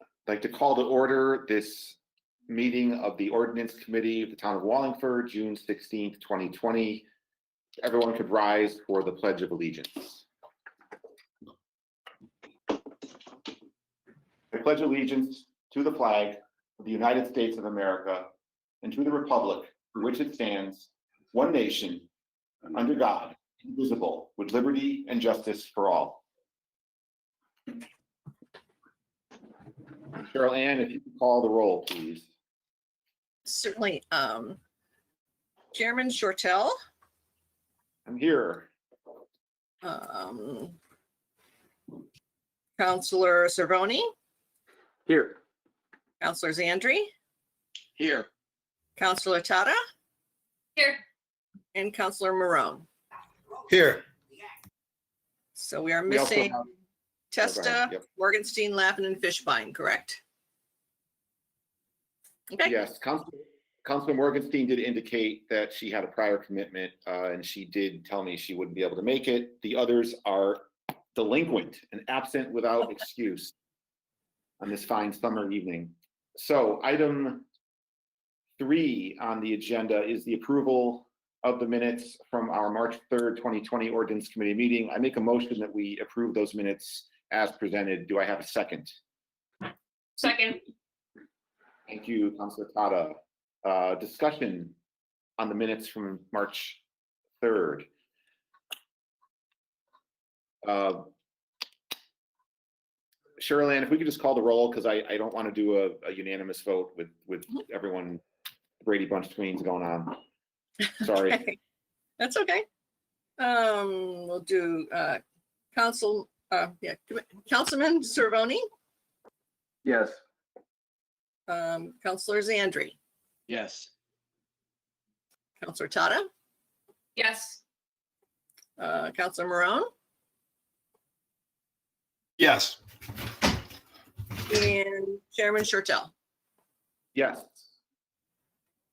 I'd like to call to order this meeting of the Ordinance Committee of the Town of Wallingford, June 16th, 2020. Everyone could rise for the Pledge of Allegiance. I pledge allegiance to the flag of the United States of America and to the republic for which it stands, one nation, under God, indivisible, with liberty and justice for all. Cheryl Ann, if you could call the roll, please. Certainly. Chairman Shortell. I'm here. Councilor Cervoni. Here. Councilor Zandri. Here. Councilor Tata. Here. And Councilor Marone. Here. So we are We also missing have- Testa, Yep. Morgenstein, Lappin, and Fishbein, correct? Okay. Yes, Councilor Morgenstein did indicate that she had a prior commitment, and she did tell me she wouldn't be able to make it. The others are delinquent and absent without excuse on this fine summer evening. So item 3 on the agenda is the approval of the minutes from our March 3rd, 2020 Ordinance Committee meeting. I make a motion that we approve those minutes as presented. Do I have a second? Second. Thank you, Councilor Tata. Discussion on the minutes from March 3rd. Cheryl Ann, if we could just call the roll, because I don't want to do a unanimous vote with everyone Brady Bunch tweens going on. Sorry. Okay. That's okay. We'll do Councilman Cervoni, Yes. Councilor Zandri, Yes. Councilor Tata, Yes. Councilor Marone, Yes. and Chairman Shortell. Yes.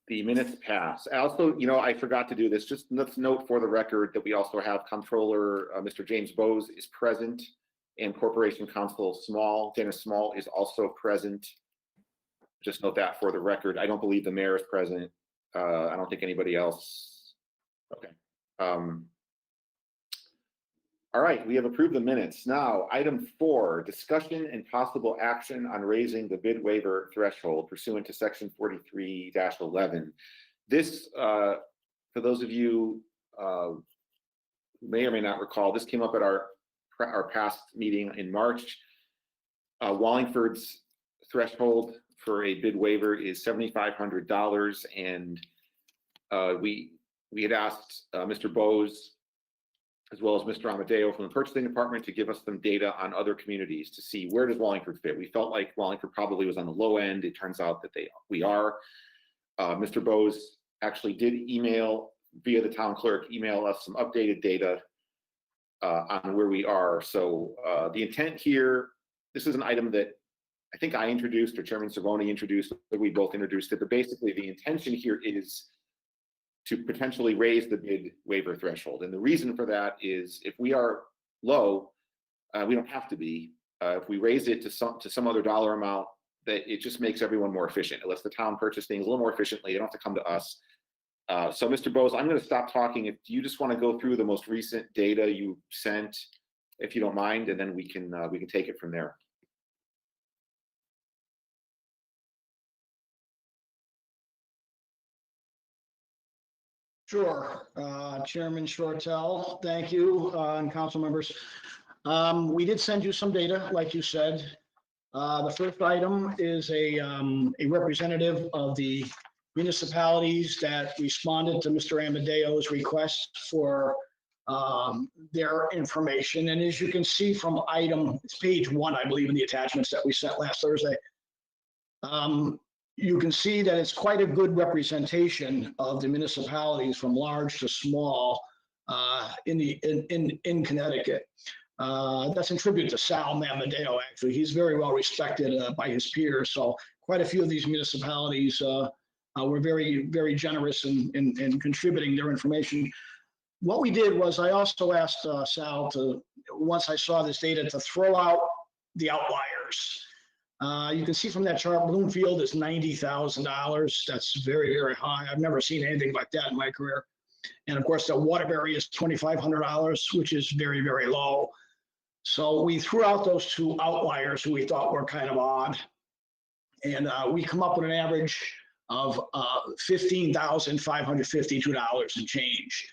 The minutes pass. Also, I forgot to do this. Just let's note for the record that we also have Comptroller Mr. James Bowes is present, and Corporation Counsel Dennis Small is also present. Just note that for the record. I don't believe the mayor is present. I don't think anybody else. Okay. All right, we have approved the minutes. Now, item 4, discussion and possible action on raising the bid waiver threshold pursuant to section 43-11. This, for those of you who may or may not recall, this came up at our past meeting in March. Wallingford's threshold for a bid waiver is $7,500, and we had asked Mr. Bowes as well as Mr. Amadeo from the purchasing department to give us some data on other communities to see where does Wallingford fit. We felt like Wallingford probably was on the low end. It turns out that we are. Mr. Bowes actually did email via the town clerk, email us some updated data on where we are. So the intent here, this is an item that I think I introduced or Chairman Cervoni introduced, or we both introduced it, but basically the intention here is to potentially raise the bid waiver threshold. And the reason for that is if we are low, we don't have to be. If we raise it to some other dollar amount, that it just makes everyone more efficient. It lets the town purchase things a little more efficiently. They don't have to come to us. So Mr. Bowes, I'm going to stop talking. If you just want to go through the most recent data you sent, if you don't mind, and then we can take it from there. Sure. Chairman Shortell, thank you, and council members. We did send you some data, like you said. The first item is a representative of the municipalities that responded to Mr. Amadeo's request for their information. And as you can see from it's page 1, I believe, in the attachments that we sent last Thursday. You can see that it's quite a good representation of the municipalities from large to small in Connecticut. That's in tribute to Sal Amadeo, actually. He's very well respected by his peers. So quite a few of these municipalities were very, very generous in contributing their information. What we did was I also asked Sal to, once I saw this data, to throw out the outliers. You can see from that chart, Bloomfield is $90,000. That's very, very high. I've never seen anything like that in my career. And of course, the Waterbury is $2,500, which is very, very low. So we threw out those two outliers who we thought were kind of odd. And we come up with an average of $15,552 and change.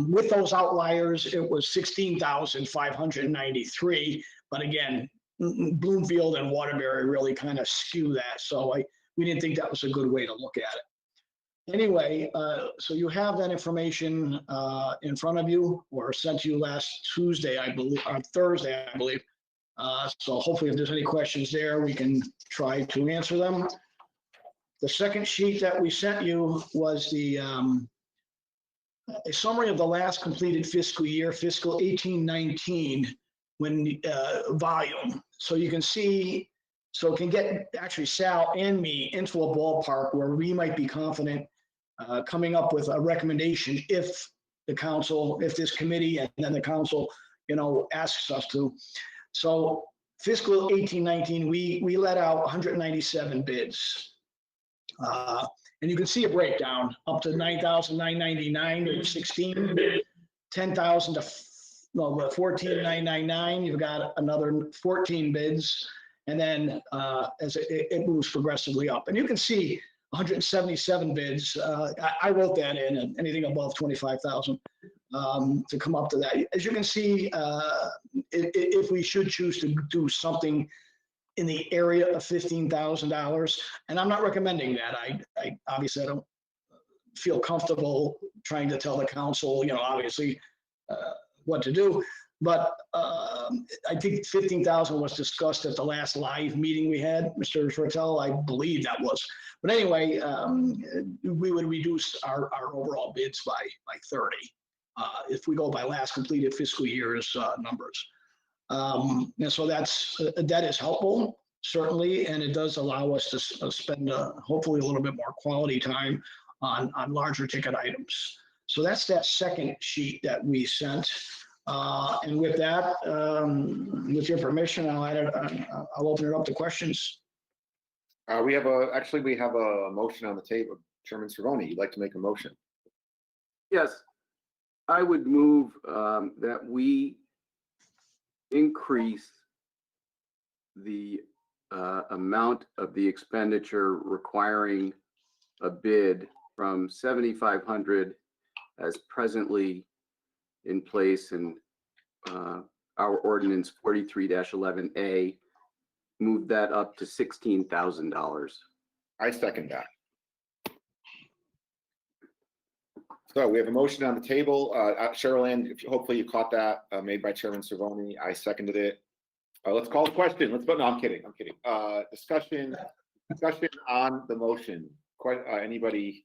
With those outliers, it was $16,593. But again, Bloomfield and Waterbury really kind of skew that. So we didn't think that was a good way to look at it. Anyway, so you have that information in front of you, or sent to you last Tuesday, I believe, or Thursday, I believe. So hopefully if there's any questions there, we can try to answer them. The second sheet that we sent you was the a summary of the last completed fiscal year, fiscal 18-19, when volume. So you can see, so it can get actually Sal and me into a ballpark where we might be confident coming up with a recommendation if the council, if this committee and then the council, asks us to. So fiscal 18-19, we let out 197 bids. And you can see a breakdown up to 9,999 to 16, 10,000 to 14,999. You've got another 14 bids. And then as it moves progressively up. And you can see 177 bids. I wrote that in, and anything above 25,000 to come up to that. As you can see, if we should choose to do something in the area of $15,000, and I'm not recommending that. I obviously I don't feel comfortable trying to tell the council, obviously what to do. But I think 15,000 was discussed at the last live meeting we had, Mr. Shortell, I believe that was. But anyway, we would reduce our overall bids by 30 if we go by last completed fiscal year's numbers. And so that is helpful, certainly, and it does allow us to spend hopefully a little bit more quality time on larger ticket items. So that's that second sheet that we sent. And with that, with your permission, I'll open it up to questions. We have a motion on the table. Chairman Cerrone, you'd like to make a motion? Yes, I would move that we increase the amount of the expenditure requiring a bid from 7,500 as presently in place in our ordinance 43-11A, move that up to $16,000. I second that. So we have a motion on the table. Cheryl Ann, hopefully you caught that, made by Chairman Cerrone. I seconded it. Let's call the question. Let's vote. No, I'm kidding. Discussion on the motion. Anybody?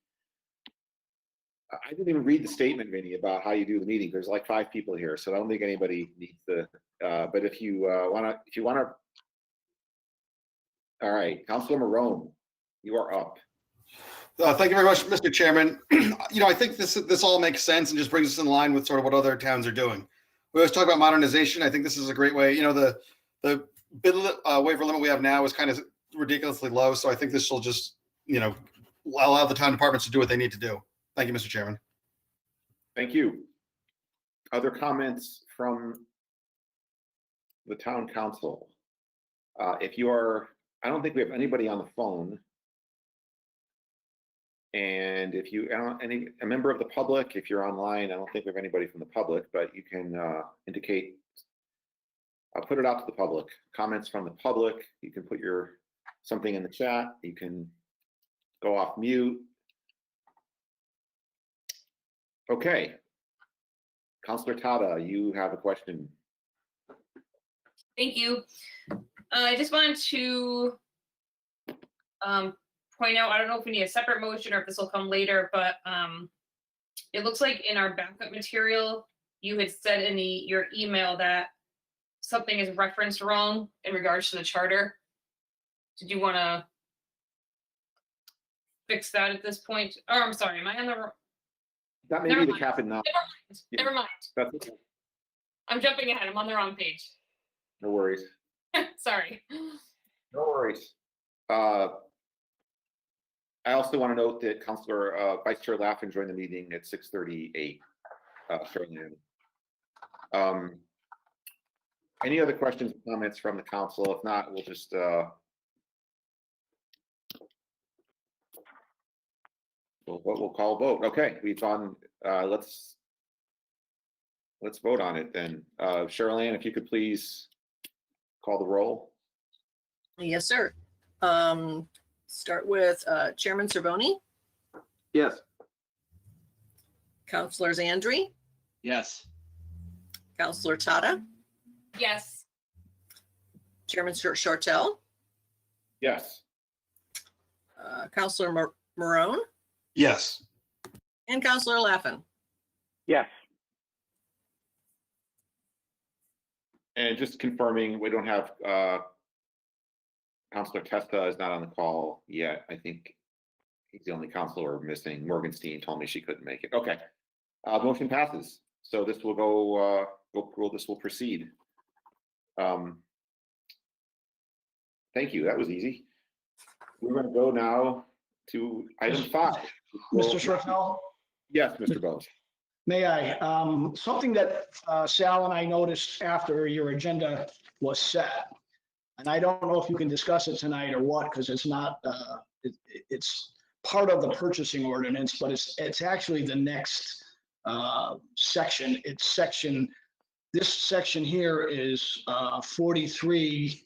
I didn't even read the statement, Vinny, about how you do the meeting. There's like 5 people here, so I don't think anybody needs to. But if you want to, all right, Councilor Marone, you are up. Thank you very much, Mr. Chairman. I think this all makes sense and just brings us in line with sort of what other towns are doing. We always talk about modernization. I think this is a great way. The bid waiver limit we have now is kind of ridiculously low, so I think this will just allow the town departments to do what they need to do. Thank you, Mr. Chairman. Thank you. Other comments from the town council? I don't think we have anybody on the phone. And if you, a member of the public, if you're online, I don't think we have anybody from the public, but you can indicate, I'll put it out to the public. Comments from the public, you can put something in the chat, you can go off mute. Okay. Councilor Tata, you have a question. Thank you. I just wanted to point out, I don't know if we need a separate motion or if this will come later, but it looks like in our backup material, you had said in your email that something is referenced wrong in regards to the charter. Did you want to fix that at this point? Or I'm sorry, am I on the wrong? That may be the cap and not. Never mind. That's okay. I'm jumping ahead. I'm on the wrong page. No worries. Sorry. No worries. I also want to note that Councilor Vice Chair Laffin joined the meeting at 6:38. Any other questions or comments from the council? If not, we'll just we'll call a vote. Okay, we've gone. Let's vote on it then. Cheryl Ann, if you could please call the roll. Yes, sir. Start with Chairman Cervoni, Yes. Councilors Andry, Yes. Councilor Tata, Yes. Chairman Shortell, Yes. Councilor Marone, Yes. and Councilor Laffin. Yes. And just confirming, we don't have Councilor Testa is not on the call yet. I think he's the only councilor missing. Morgenstein told me she couldn't make it. Okay. Motion passes. So this will go, this will proceed. Thank you. That was easy. We're going to go now to item 5. Mr. Shortell? Yes, Mr. Bose. May I? Something that Sal and I noticed after your agenda was set, and I don't know if you can discuss it tonight or what, because it's not, it's part of the purchasing ordinance, but it's actually the next section. It's section, this section here is 43-11,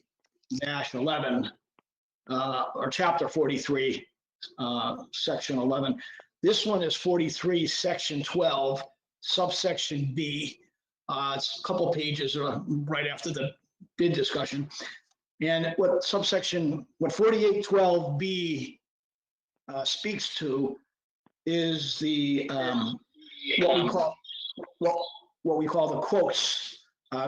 or chapter 43, section 11. This one is 43, section 12, subsection B. It's a couple pages right after the bid discussion. And what 4812B speaks to is the what we call the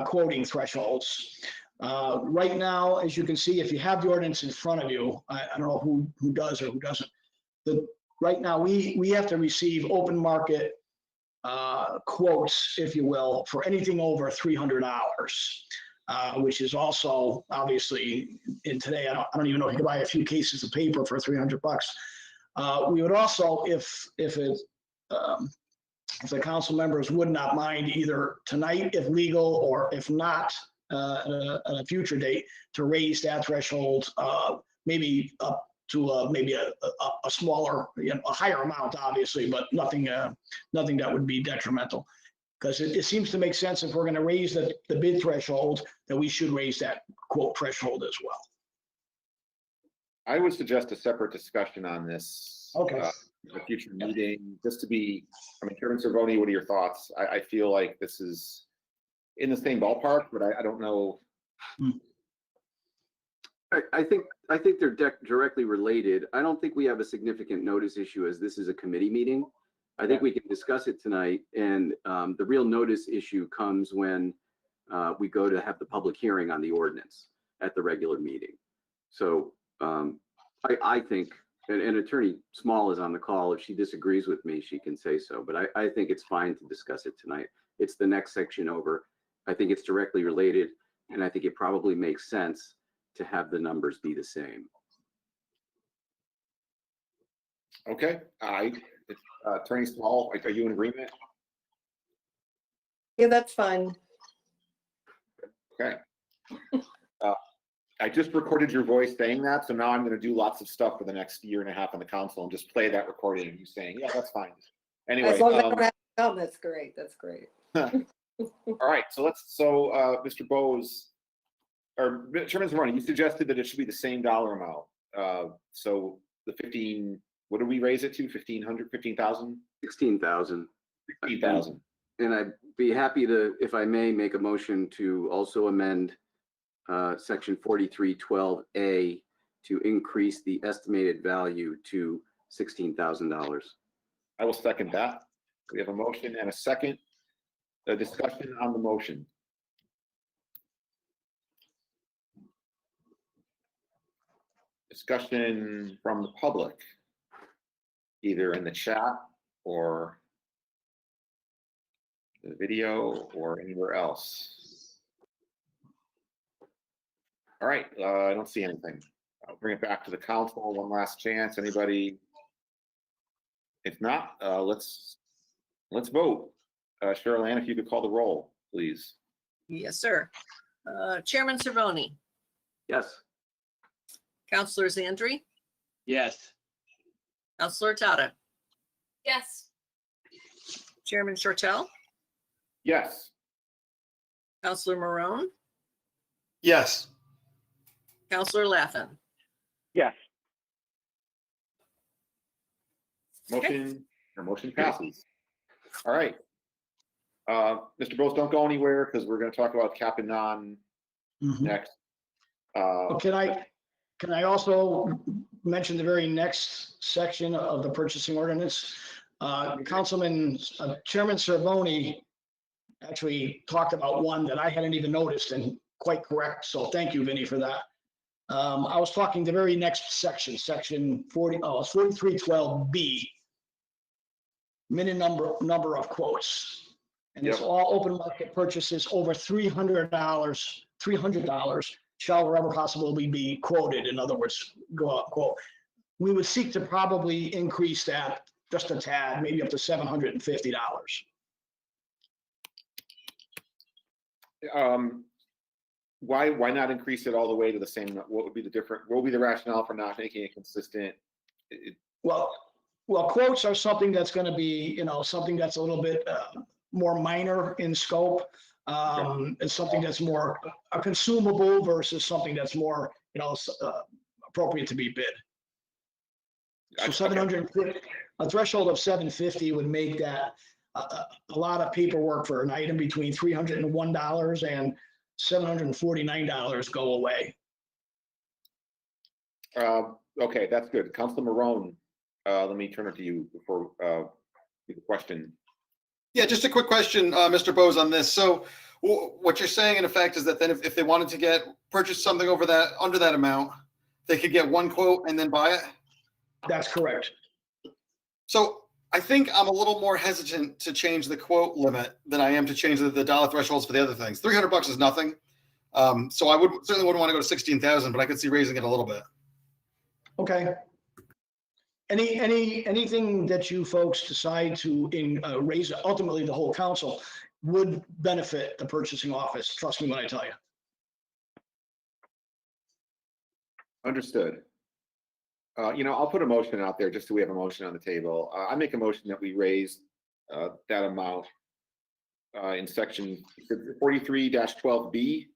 quoting thresholds. Right now, as you can see, if you have the ordinance in front of you, I don't know who does or who doesn't. Right now, we have to receive open market quotes, if you will, for anything over 300 hours, which is also obviously in today. I don't even know if you can buy a few cases of paper for $300. We would also, if the council members would not mind, either tonight if legal or if not at a future date, to raise that threshold maybe up to maybe a smaller, a higher amount, obviously, but nothing that would be detrimental. Because it seems to make sense, if we're going to raise the bid threshold, that we should raise that quote threshold as well. I would suggest a separate discussion on this. Okay. A future meeting, just to be, Chairman Cervoni, what are your thoughts? I feel like this is in the same ballpark, but I don't know. I think they're directly related. I don't think we have a significant notice issue, as this is a committee meeting. I think we can discuss it tonight, and the real notice issue comes when we go to have the public hearing on the ordinance at the regular meeting. So I think, and Attorney Small is on the call. If she disagrees with me, she can say so, but I think it's fine to discuss it tonight. It's the next section over. I think it's directly related, and I think it probably makes sense to have the numbers be the same. Okay, Attorney Small, are you in agreement? Yeah, that's fine. Okay. I just recorded your voice saying that, so now I'm going to do lots of stuff for the next year and a half on the council and just play that recording of you saying, yeah, that's fine. Anyway. As long as I don't have to come, that's great. That's great. All right, so Mr. Bose, or Chairman Zamorni, you suggested that it should be the same dollar amount. So the 15, what did we raise it to? 1,500, 15,000? 16,000. 16,000. And I'd be happy to, if I may, make a motion to also amend section 4312A to increase the estimated value to $16,000. I will second that. We have a motion and a second. The discussion on the motion. Discussion from the public, either in the chat or the video or anywhere else. All right, I don't see anything. I'll bring it back to the council. One last chance. Anybody? If not, let's vote. Cheryl Ann, if you could call the roll, please. Yes, sir. Chairman Cervoni, Yes. Counselor Zandri, Yes. Counselor Tata, Yes. Chairman Shortell, Yes. Counselor Marone, Yes. Counselor Laffin. Yes. Motion passes. All right. Mr. Bose, don't go anywhere because we're going to talk about cap and non Mhm. next. Can I also mention the very next section of the purchasing ordinance? Chairman Cervoni actually talked about one that I hadn't even noticed, and quite correct. So thank you, Vinnie, for that. I was talking the very next section, section 4312B. Minimum number of quotes. And it's Yep. all open market purchases over $300 shall wherever possible be quoted. In other words, go out quote. We would seek to probably increase that just a tad, maybe up to $750. Why not increase it all the way to the same? What would be the rationale for not making it consistent? Well, quotes are something that's going to be, something that's a little bit more minor in scope. It's something that's more a consumable versus something that's more, appropriate to be bid. So 750, a threshold of 750 would make that a lot of paperwork for an item between $301 and $749 go away. Okay, that's good. Councilor Marone, let me turn it to you before the question. Yeah, just a quick question, Mr. Bose, on this. So what you're saying in effect is that then if they wanted to purchase something under that amount, they could get one quote and then buy it? That's correct. So I think I'm a little more hesitant to change the quote limit than I am to change the dollar thresholds for the other things. $300 is nothing. So I certainly wouldn't want to go to 16,000, but I could see raising it a little bit. Okay. Anything that you folks decide to raise, ultimately the whole council would benefit the purchasing office. Trust me when I tell you. Understood. I'll put a motion out there just so we have a motion on the table. I make a motion that we raise that amount in section 43-12B.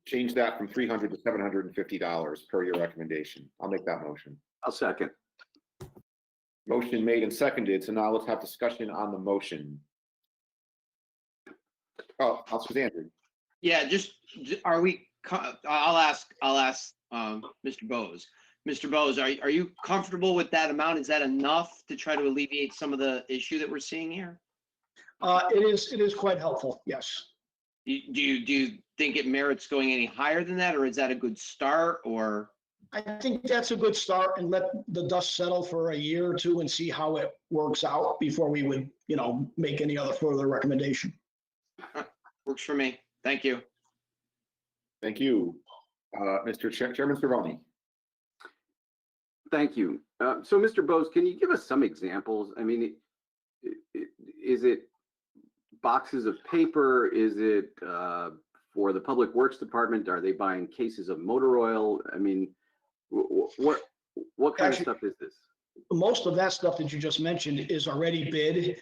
Change that from $300 to $750 per your recommendation. I'll make that motion. I'll second. Motion made and seconded. So now let's have discussion on the motion. Oh, Councilor Andrew. Yeah, are we, I'll ask Mr. Bose. Mr. Bose, are you comfortable with that amount? Is that enough to try to alleviate some of the issue that we're seeing here? It is quite helpful. Yes. Do you think it merits going any higher than that, or is that a good start? Or I think that's a good start, and let the dust settle for a year or two and see how it works out before we would, make any other further recommendation. works for me. Thank you. Thank you. Chairman Cervoni. Thank you. So Mr. Bose, can you give us some examples? I mean, is it boxes of paper? Is it for the Public Works Department? Are they buying cases of motor oil? I mean, what kind of stuff is this? Most of that stuff that you just mentioned is already bid.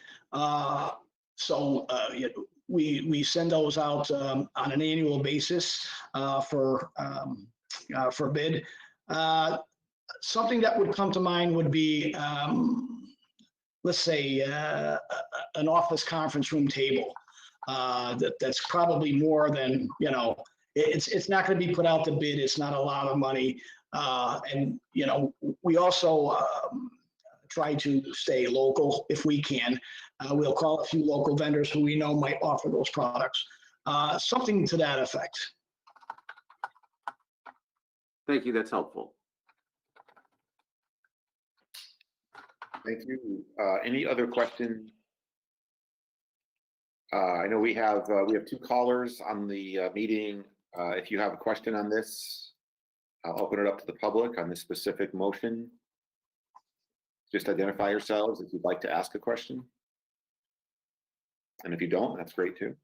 We send those out on an annual basis for bid. Something that would come to mind would be, let's say, an office conference room table. That's probably more than, it's not going to be put out to bid. It's not a lot of money. And we also try to stay local if we can. We'll call a few local vendors who we know might offer those products. Something to that effect. Thank you. That's helpful. Thank you. Any other questions I know we have two callers on the meeting. If you have a question on this, I'll open it up to the public on this specific motion. Just identify yourselves if you'd like to ask a question. And if you don't, that's great too.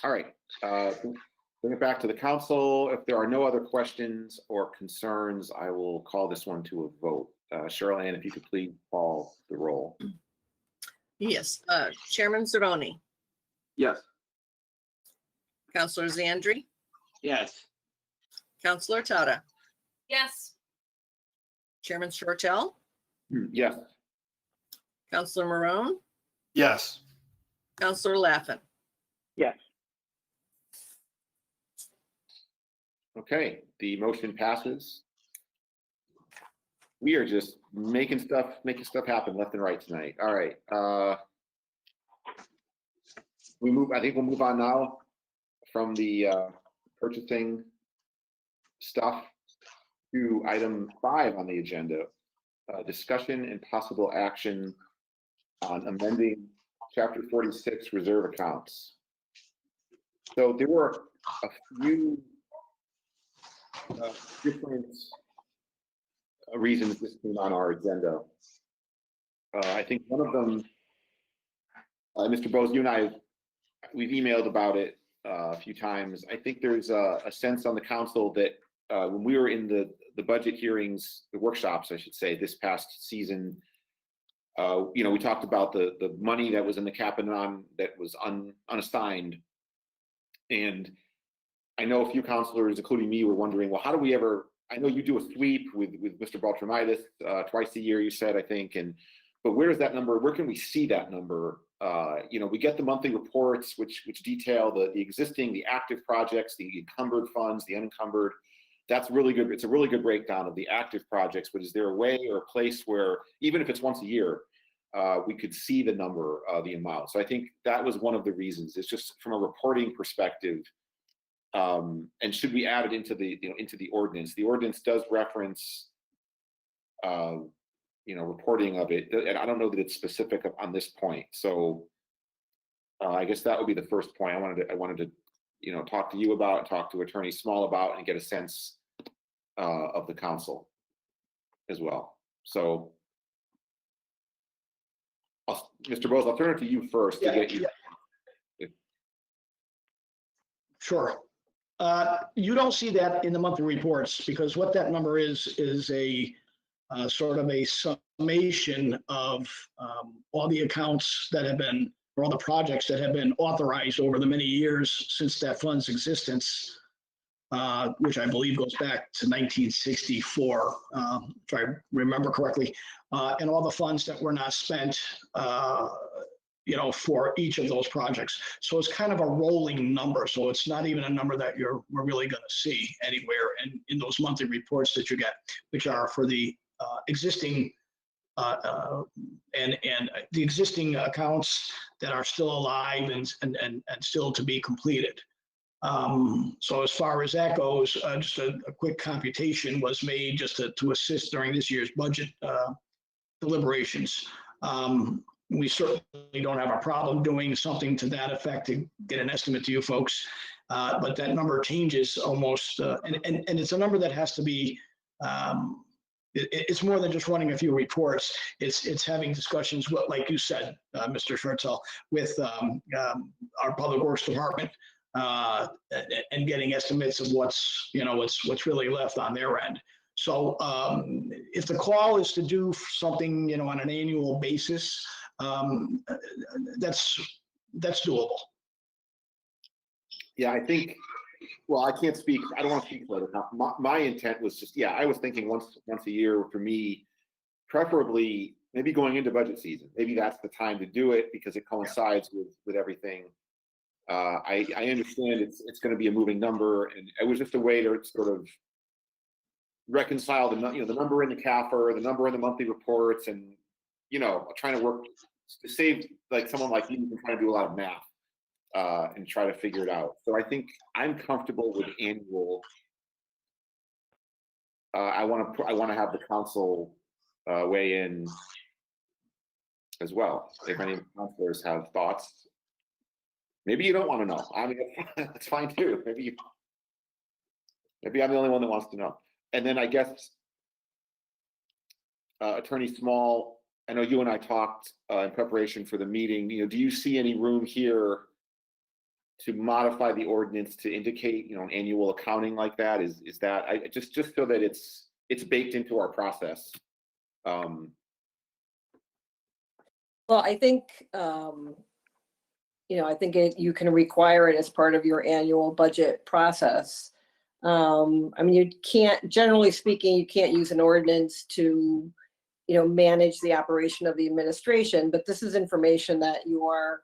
All right, bring it back to the council. If there are no other questions or concerns, I will call this one to a vote. Cheryl Ann, if you could please call the roll. Yes, Chairman Zeroni, Yes. Counselor Zandri, Yes. Counselor Tata, Yes. Chairman Shortell, Yes. Counselor Marone, Yes. Counselor Laffin. Yes. Okay, the motion passes. We are just making stuff happen left and right tonight. All right. I think we'll move on now from the purchasing stuff to item 5 on the agenda. Discussion and possible action on amending Chapter 46 reserve accounts. So there were a few different reasons this came on our agenda. I think one of them, Mr. Bose, you and I, we've emailed about it a few times. I think there's a sense on the council that when we were in the budget hearings, the workshops, I should say, this past season, we talked about the money that was in the cap and non that was unassigned. And I know a few councilors, including me, were wondering, well, how do we ever, I know you do a sweep with Mr. Baltramitis twice a year, you said, I think, but where is that number? Where can we see that number? We get the monthly reports, which detail the existing, the active projects, the encumbered funds, the unencumbered. That's really good. It's a really good breakdown of the active projects, but is there a way or a place where, even if it's once a year, we could see the number, the amount? So I think that was one of the reasons. It's just from a reporting perspective. And should we add it into the ordinance? The ordinance does reference, reporting of it, and I don't know that it's specific on this point. So I guess that would be the first point I wanted to talk to you about, talk to Attorney Small about, and get a sense of the council as well. So, Mr. Bose, I'll turn it to you first to get you. Sure. You don't see that in the monthly reports because what that number is a sort of a summation of all the accounts that have been, or all the projects that have been authorized over the many years since that fund's existence, which I believe goes back to 1964, if I remember correctly, and all the funds that were not spent, for each of those projects. So it's kind of a rolling number. So it's not even a number that we're really going to see anywhere in those monthly reports that you get, which are for the existing and the existing accounts that are still alive and still to be completed. So as far as that goes, just a quick computation was made just to assist during this year's budget deliberations. We certainly don't have a problem doing something to that effect to get an estimate to you folks, but that number changes almost, and it's a number that has to be, it's more than just running a few reports. It's having discussions, like you said, Mr. Shortell, with our Public Works Department, and getting estimates of what's really left on their end. So if the call is to do something, on an annual basis, that's doable. Yeah, I think, well, I can't speak, I don't want to speak for it. My intent was just, I was thinking once a year for me, preferably maybe going into budget season. Maybe that's the time to do it because it coincides with everything. I understand it's going to be a moving number, and it was just a way to sort of reconcile the number in the CAFR, the number in the monthly reports, and trying to work to save someone like you can try to do a lot of math and try to figure it out. So I think I'm comfortable with annual. I want to have the council weigh in as well. If any counselors have thoughts, maybe you don't want to know. I mean, that's fine too. Maybe I'm the only one that wants to know. And then I guess, Attorney Small, I know you and I talked in preparation for the meeting. You know, do you see any room here to modify the ordinance to indicate, you know, an annual accounting like that? Is that just so that it's baked into our process? Well, I think, I think you can require it as part of your annual budget process. I mean, you can't, generally speaking, you can't use an ordinance to, manage the operation of the administration, but this is information that you're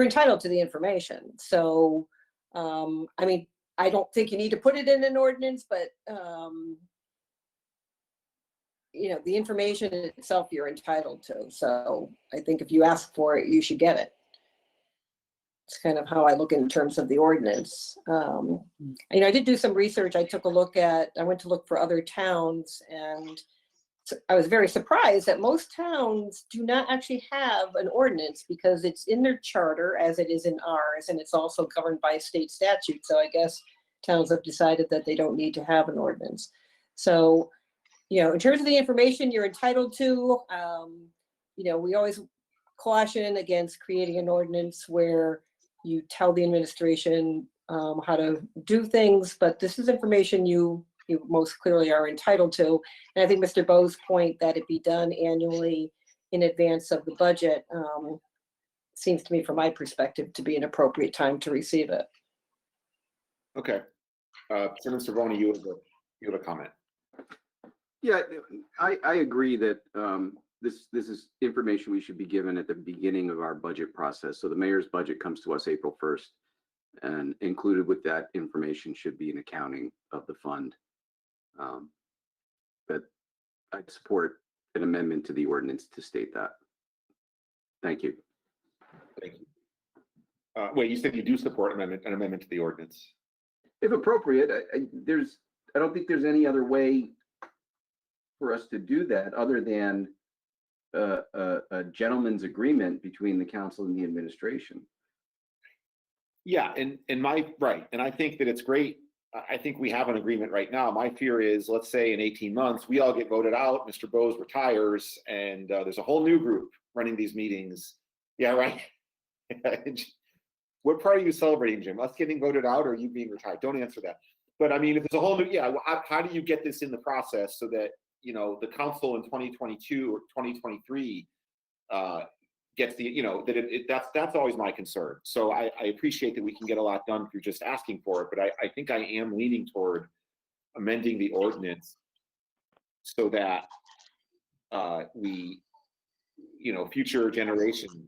entitled to the information. So, I mean, I don't think you need to put it in an ordinance, but, the information itself you're entitled to. So I think if you ask for it, you should get it. It's kind of how I look in terms of the ordinance. I did do some research. I went to look for other towns, and I was very surprised that most towns do not actually have an ordinance because it's in their charter as it is in ours, and it's also governed by state statute. So I guess towns have decided that they don't need to have an ordinance. So, in terms of the information you're entitled to, we always caution against creating an ordinance where you tell the administration how to do things, but this is information you most clearly are entitled to. And I think Mr. Bowe's point that it be done annually in advance of the budget seems to me, from my perspective, to be an appropriate time to receive it. Okay. Chairman Cervoni, you have a comment. Yeah, I agree that this is information we should be given at the beginning of our budget process. So the mayor's budget comes to us April 1st, and included with that information should be an accounting of the fund. But I'd support an amendment to the ordinance to state that. Thank you. Thank you. Wait, you said you do support an amendment to the ordinance? If appropriate, I don't think there's any other way for us to do that other than a gentleman's agreement between the council and the administration. Yeah, and I think that it's great. I think we have an agreement right now. My fear is, let's say in 18 months, we all get voted out, Mr. Bowes retires, and there's a whole new group running these meetings. Yeah, right. What part are you celebrating, Jim? Us getting voted out or you being retired? Don't answer that. But I mean, if there's a whole new, how do you get this in the process so that, the council in 2022 or 2023 gets the, that's always my concern. So I appreciate that we can get a lot done through just asking for it, but I think I am leaning toward amending the ordinance so that we, future generations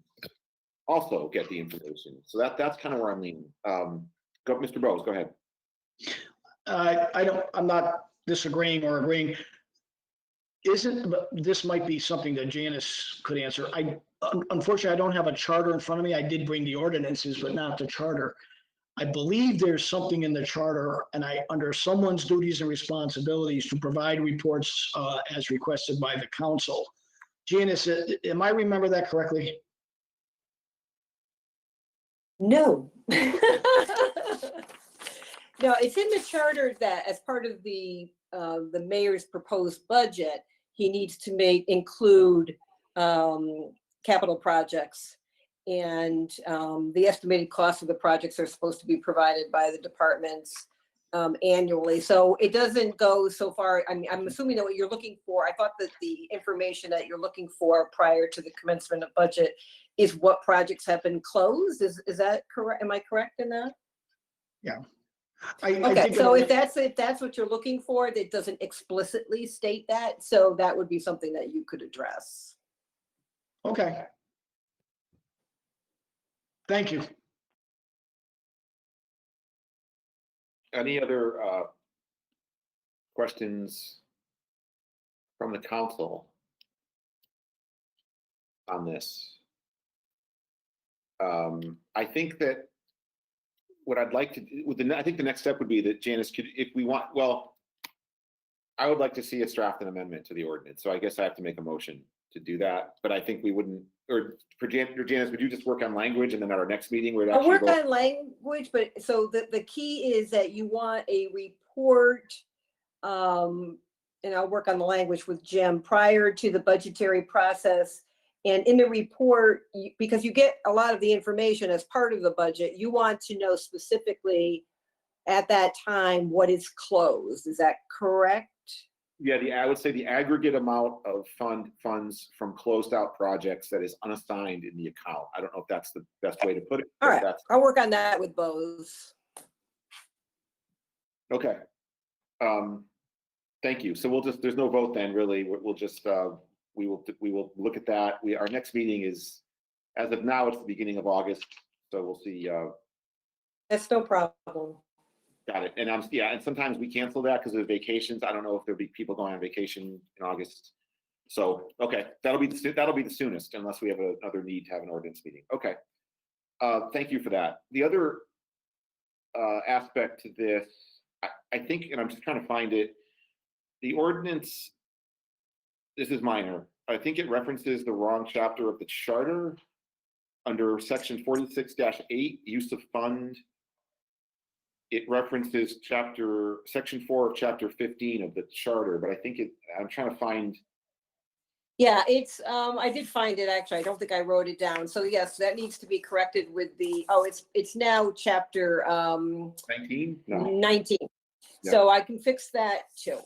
also get the information. So that's kind of where I'm leaning. Go, Mr. Bowes, go ahead. I'm not disagreeing or agreeing. This might be something that Janice could answer. Unfortunately, I don't have a charter in front of me. I did bring the ordinances, but not the charter. I believe there's something in the charter, and under someone's duties and responsibilities to provide reports as requested by the council. Janice, am I remember that correctly? No. No, it's in the charter that as part of the mayor's proposed budget, he needs to include capital projects, and the estimated costs of the projects are supposed to be provided by the departments annually. So it doesn't go so far. I mean, I'm assuming that what you're looking for, I thought that the information that you're looking for prior to the commencement of budget is what projects have been closed. Is that correct? Am I correct in that? Yeah. Okay, so if that's what you're looking for, that doesn't explicitly state that, so that would be something that you could address. Okay. Thank you. Any other questions from the council on this? I think that what I'd like to do I think the next step would be that Janice could, if we want, I would like to see us draft an amendment to the ordinance. So I guess I have to make a motion to do that, but I think we wouldn't, or Janice, would you just work on language and then at our next meeting, we'd I'll actually work vote? on language, but so the key is that you want a report. And I'll work on the language with Jim prior to the budgetary process. And in the report, because you get a lot of the information as part of the budget, you want to know specifically at that time what is closed. Is that correct? Yeah, I would say the aggregate amount of funds from closed out projects that is unassigned in the account. I don't know if that's the best way to put it. All but right, that's- I'll work on that with Bose. Okay. Thank you. So there's no vote then, really. We'll just, we will look at that. Our next meeting is, as of now, it's the beginning of August. So we'll see. That's no problem. Got it. And and sometimes we cancel that because of vacations. I don't know if there'll be people going on vacation in August. So, okay, that'll be the soonest, unless we have another need to have an ordinance meeting. Okay. Thank you for that. The other aspect to this, I think, and I'm just trying to find it, the ordinance, this is minor. I think it references the wrong chapter of the charter under section 46-8, use of fund. It references section 4 of chapter 15 of the charter, but I think I'm trying to find. Yeah, it's, I did find it actually. I don't think I wrote it down. So yes, that needs to be corrected with it's now chapter 19? No. 19. Yeah. So I can fix that too.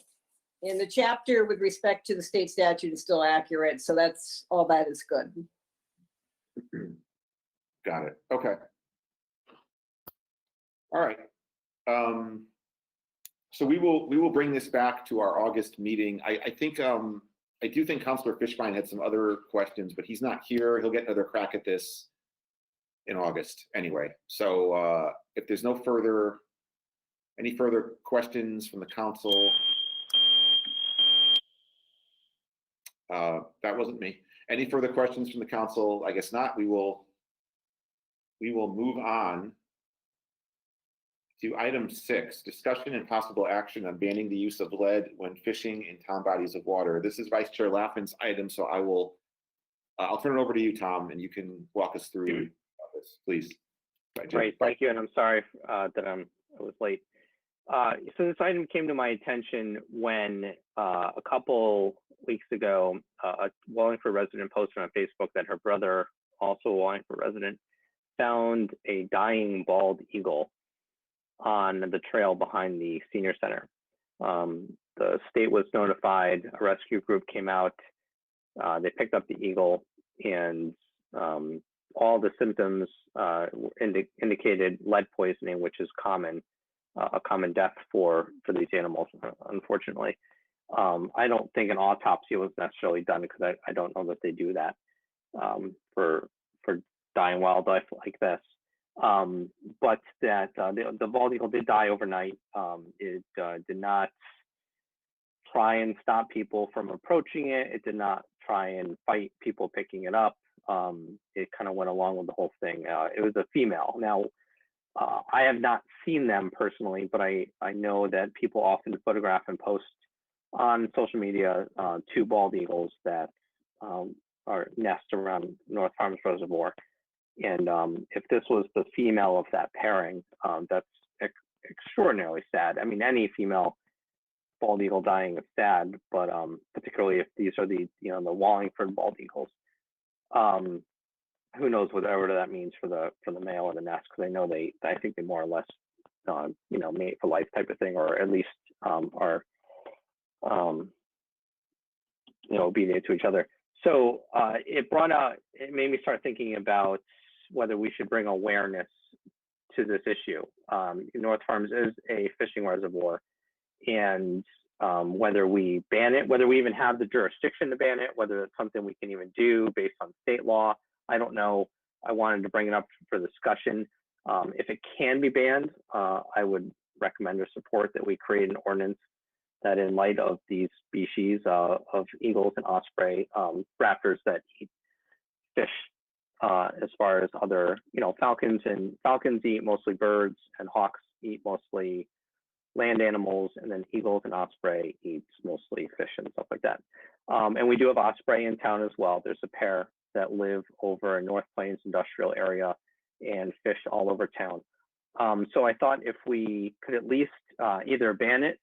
And the chapter with respect to the state statute is still accurate. So that's all that is good. Got it. Okay. All right. So we will bring this back to our August meeting. I think I do think Councilor Fishbein had some other questions, but he's not here. He'll get another crack at this in August anyway. So if there's any further questions from the council, that wasn't me. Any further questions from the council? I guess not. We will move on to item 6, discussion and possible action on banning the use of lead when fishing in town bodies of water. This is Vice Chair Laffin's item, so I'll turn it over to you, Tom, and you can walk us through this, please. Great, thank you, and I'm sorry that I was late. So this item came to my attention when a couple weeks ago, a Wallingford resident posted on Facebook that her brother, also a Wallingford resident, found a dying bald eagle on the trail behind the senior center. The state was notified, a rescue group came out, they picked up the eagle, and all the symptoms indicated lead poisoning, which is a common death for these animals, unfortunately. I don't think an autopsy was necessarily done because I don't know that they do that for dying wildlife like this. But that the bald eagle did die overnight. It did not try and stop people from approaching it. It did not try and fight people picking it up. It kind of went along with the whole thing. It was a female. Now, I have not seen them personally, but I know that people often photograph and post on social media 2 bald eagles that are nest around North Farms Reservoir. And if this was the female of that pairing, that's extraordinarily sad. I mean, any female bald eagle dying is sad, but particularly if these are the Wallingford bald eagles. Who knows whatever that means for the male or the nest, because I think they more or less mate for life type of thing, or at least are obedient to each other. So it made me start thinking about whether we should bring awareness to this issue. North Farms is a fishing reservoir, and whether we ban it, whether we even have the jurisdiction to ban it, whether it's something we can even do based on state law, I don't know. I wanted to bring it up for discussion. If it can be banned, I would recommend or support that we create an ordinance that, in light of these species of eagles and osprey, raptors that eat fish, as far as other, falcons eat mostly birds, and hawks eat mostly land animals, and then eagles and osprey eats mostly fish and stuff like that. And we do have osprey in town as well. There's a pair that live over in North Plains industrial area and fish all over town. So I thought if we could at least either ban it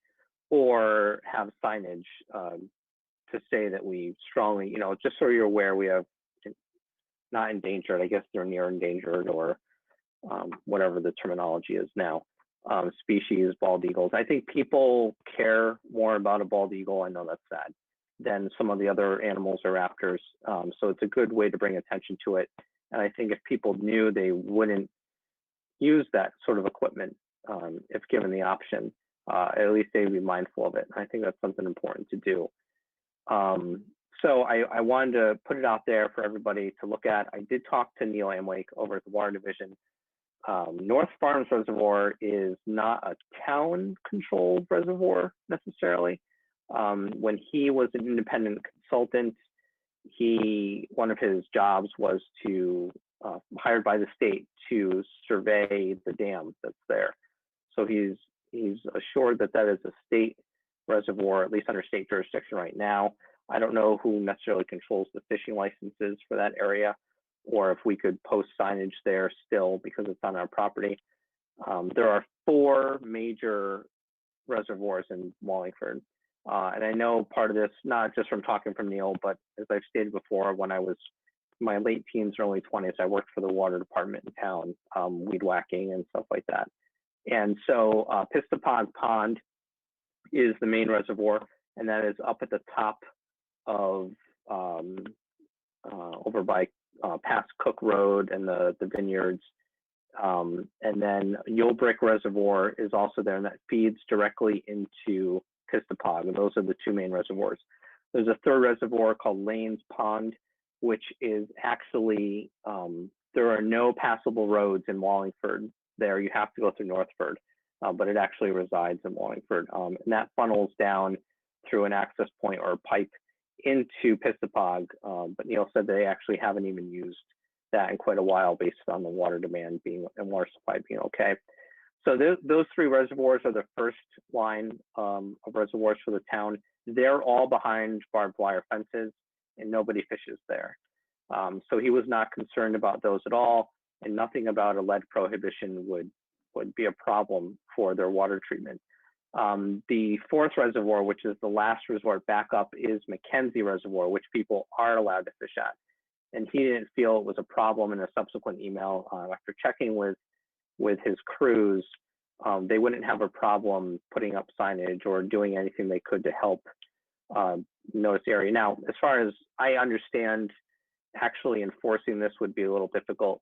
or have signage to say that we strongly, just so you're aware, we have not endangered, I guess they're near endangered or whatever the terminology is now, species, bald eagles. I think people care more about a bald eagle, I know that's sad, than some of the other animals or raptors. So it's a good way to bring attention to it. And I think if people knew, they wouldn't use that sort of equipment if given the option. At least they'd be mindful of it. And I think that's something important to do. So I wanted to put it out there for everybody to look at. I did talk to Neil Amwake over at the Water Division. North Farms Reservoir is not a town-controlled reservoir necessarily. When he was an independent consultant, one of his jobs was to hired by the state to survey the dam that's there. So he's assured that that is a state reservoir, at least under state jurisdiction right now. I don't know who necessarily controls the fishing licenses for that area, or if we could post signage there still because it's on our property. There are 4 major reservoirs in Wallingford. And I know part of this, not just from talking from Neil, but as I've stated before, when I was in my late teens, early 20s, I worked for the water department in town, weed whacking and stuff like that. And so Pistapog Pond is the main reservoir, and that is up at the top of over by past Cook Road and the vineyards. And then Yulbrick Reservoir is also there, and that feeds directly into Pistapog, and those are the 2 main reservoirs. There's a 3rd reservoir called Lanes Pond, which is actually, there are no passable roads in Wallingford there. You have to go through Northford, but it actually resides in Wallingford. And that funnels down through an access point or pipe into Pistapog. But Neil said they actually haven't even used that in quite a while based on the water demand being and water supply being okay. So those 3 reservoirs are the first line of reservoirs for the town. They're all behind barbed wire fences and nobody fishes there. So he was not concerned about those at all, and nothing about a lead prohibition would be a problem for their water treatment. The 4th reservoir, which is the last resort back up, is Mackenzie Reservoir, which people are allowed to fish at. And he didn't feel it was a problem. In a subsequent email, after checking with his crews, they wouldn't have a problem putting up signage or doing anything they could to help notice the area. Now, as far as I understand, actually enforcing this would be a little difficult.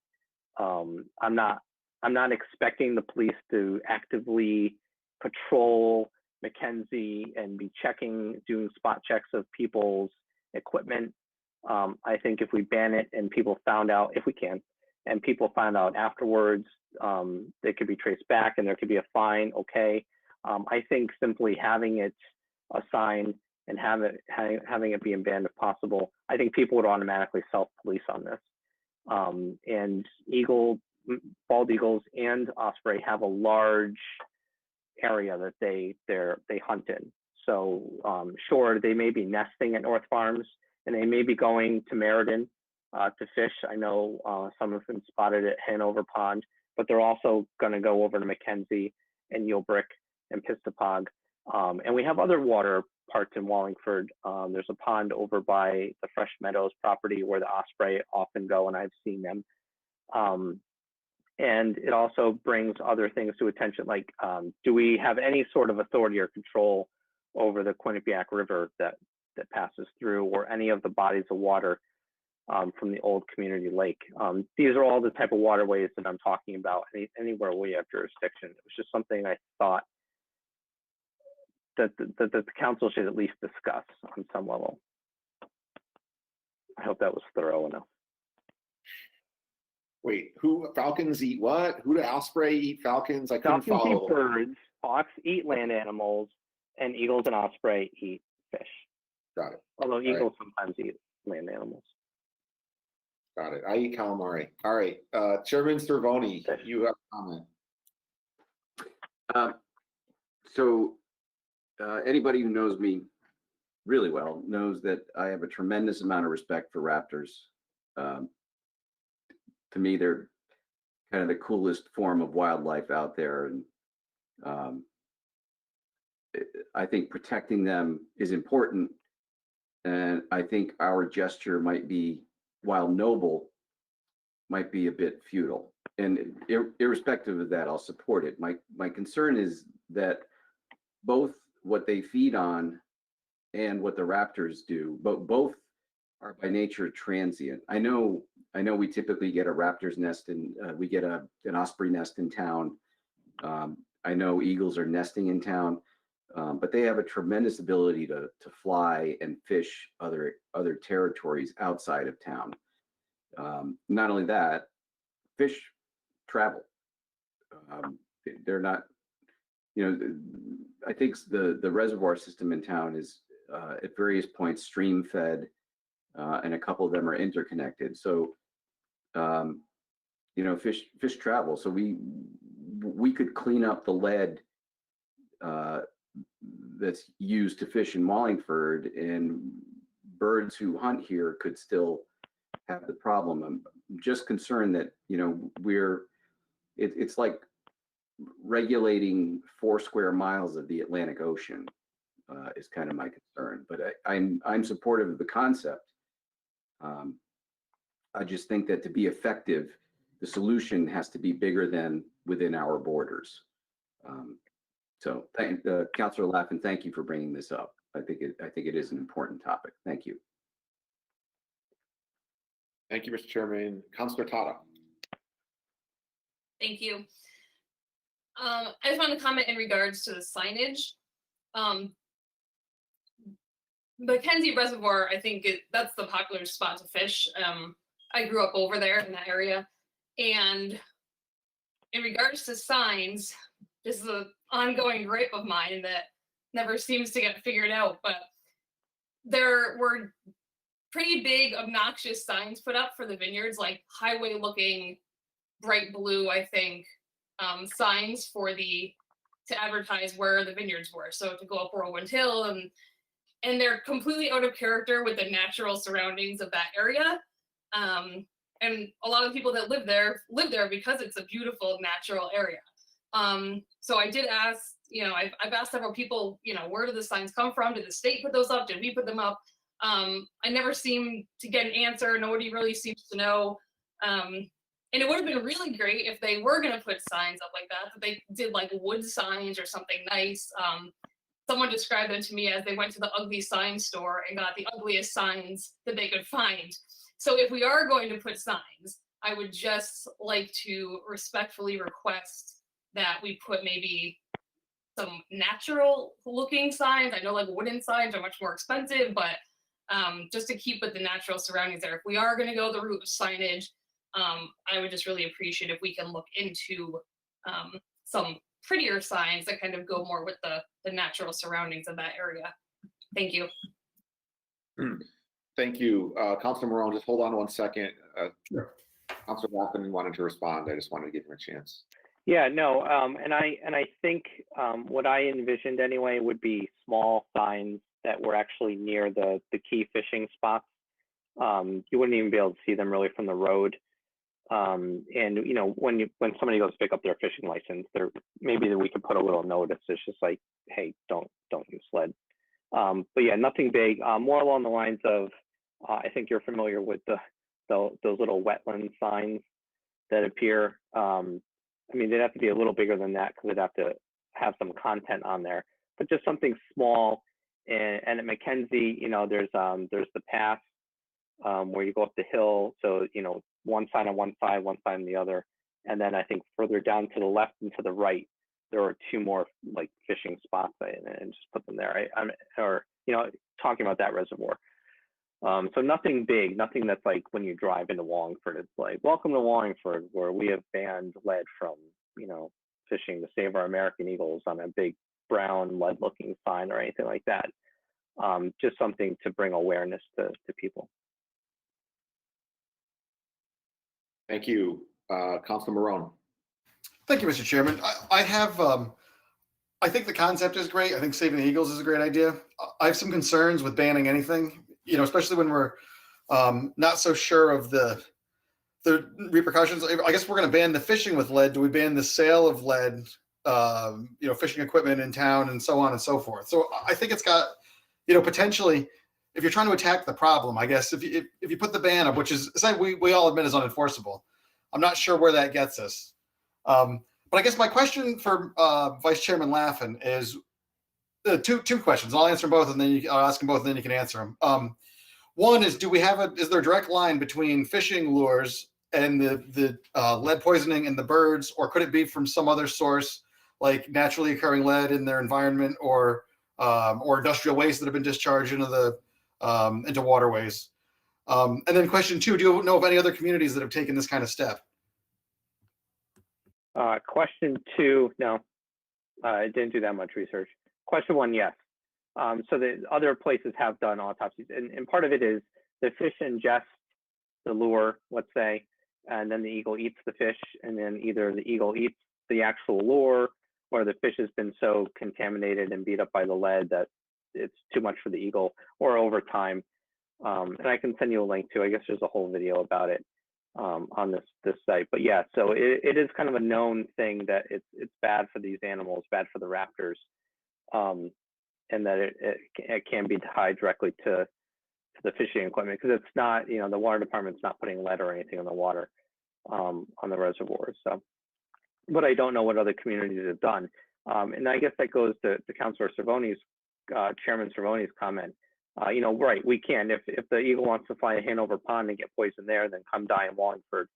I'm not expecting the police to actively patrol Mackenzie and be doing spot checks of people's equipment. I think if we ban it and people found out, if we can, and people found out afterwards, they could be traced back and there could be a fine, okay. I think simply having it a sign and having it being banned if possible, I think people would automatically self-police on this. And bald eagles and osprey have a large area that they hunt in. So sure, they may be nesting at North Farms and they may be going to Meriden to fish. I know some have been spotted at Hanover Pond, but they're also going to go over to Mackenzie and Yulbrick and Pistapog. And we have other water parts in Wallingford. There's a pond over by the Fresh Meadows property where the osprey often go, and I've seen them. And it also brings other things to attention, like do we have any sort of authority or control over the Quinnipiac River that passes through, or any of the bodies of water from the old community lake? These are all the type of waterways that I'm talking about, anywhere we have jurisdiction. It was just something I thought that the council should at least discuss on some level. I hope that was thorough enough. Wait, falcons eat what? Who do osprey eat falcons? I couldn't Falcons follow. eat birds, hawks eat land animals, and eagles and osprey eat fish. Got it. Although All eagles sometimes eat land animals. Got it. I eat calamari. All right. Chairman Cervoni, you have a comment. So anybody who knows me really well knows that I have a tremendous amount of respect for raptors. To me, they're kind of the coolest form of wildlife out there. And I think protecting them is important. And I think our gesture might be, while noble, might be a bit futile. And irrespective of that, I'll support it. My concern is that both what they feed on and what the raptors do, but both are by nature transient. I know we typically get a raptor's nest and we get an osprey nest in town. I know eagles are nesting in town, but they have a tremendous ability to fly and fish other territories outside of town. Not only that, fish travel. They're not, I think the reservoir system in town is at various points stream fed, and a couple of them are interconnected. So, fish travel. So we could clean up the lead that's used to fish in Wallingford, and birds who hunt here could still have the problem. I'm just concerned that, it's like regulating 4 square miles of the Atlantic Ocean is kind of my concern. But I'm supportive of the concept. I just think that to be effective, the solution has to be bigger than within our borders. So, Councilor Laffin, thank you for bringing this up. I think it is an important topic. Thank you. Thank you, Mr. Chairman. Councilor Tata. Thank you. I just want to comment in regards to the signage. Mackenzie Reservoir, I think that's the popular spot to fish. I grew up over there in that area. And in regards to signs, this is an ongoing gripe of mine that never seems to get figured out, but there were pretty big obnoxious signs put up for the vineyards, like highway looking bright blue, I think, signs to advertise where the vineyards were. So to go up Whirlwind Hill, and they're completely out of character with the natural surroundings of that area. And a lot of people that live there because it's a beautiful natural area. So I did ask, I've asked several people, where do the signs come from? Did the state put those up? Did we put them up? I never seem to get an answer. Nobody really seems to know. And it would have been really great if they were going to put signs up like that they did like wood signs or something nice. Someone described them to me as they went to the ugly sign store and got the ugliest signs that they could find. So if we are going to put signs, I would just like to respectfully request that we put maybe some natural looking signs. I know like wooden signs are much more expensive, but just to keep with the natural surroundings there. If we are going to go the route of signage, I would just really appreciate if we can look into some prettier signs that kind of go more with the natural surroundings of that area. Thank you. Thank you. Councilor Morone, just hold on one second. Sure. Councilor Laffin wanted to respond. I just wanted to give him a chance. Yeah, no, and I think what I envisioned anyway would be small signs that were actually near the key fishing spots. You wouldn't even be able to see them really from the road. And when somebody goes pick up their fishing license, maybe we could put a little notice. It's just like, hey, don't use sled. But yeah, nothing big. More along the lines of, I think you're familiar with those little wetland signs that appear. They'd have to be a little bigger than that because they'd have to have some content on there. But just something small. And at Mackenzie, there's the path where you go up the hill. So one sign on one side on the other, and then I think further down to the left and to the right, there are 2 more like fishing spots, and just put them there. Talking about that reservoir. So nothing big, nothing that's like when you drive into Wallingford, it's like, welcome to Wallingford, where we have banned lead from, fishing to save our American eagles on a big brown lead looking sign or anything like that. Just something to bring awareness to people. Thank you. Councilor Morone. Thank you, Mr. Chairman. I have I think the concept is great. I think saving the eagles is a great idea. I have some concerns with banning anything, especially when we're not so sure of the repercussions. I guess we're going to ban the fishing with lead. Do we ban the sale of lead, fishing equipment in town and so on and so forth? So I think it's got, potentially, if you're trying to attack the problem, I guess if you put the ban up, which is we all admit is unenforceable, I'm not sure where that gets us. But I guess my question for Vice Chairman Laffin is two questions. I'll answer them both, and then I'll ask them both, and then you can answer them. One is, is there a direct line between fishing lures and the lead poisoning in the birds, or could it be from some other source, like naturally occurring lead in their environment, or industrial waste that have been discharged into waterways? And then question two, do you know of any other communities that have taken this kind of step? Question two, no, I didn't do that much research. Question one, yes. So the other places have done autopsies, and part of it is the fish ingest the lure, let's say, and then the eagle eats the fish, and then either the eagle eats the actual lure, or the fish has been so contaminated and beat up by the lead that it's too much for the eagle, or over time. And I can send you a link to, I guess there's a whole video about it on this site. But yeah, so it is kind of a known thing that it's bad for these animals, bad for the raptors, and that it can be tied directly to the fishing equipment, because it's not, the water department's not putting lead or anything in the water on the reservoirs. So, but I don't know what other communities have done. And I guess that goes to Councilor Cervone's, Chairman Cervone's comment. Right, we can. If the eagle wants to fly a Hanover Pond and get poisoned there, then come die in Wallingford.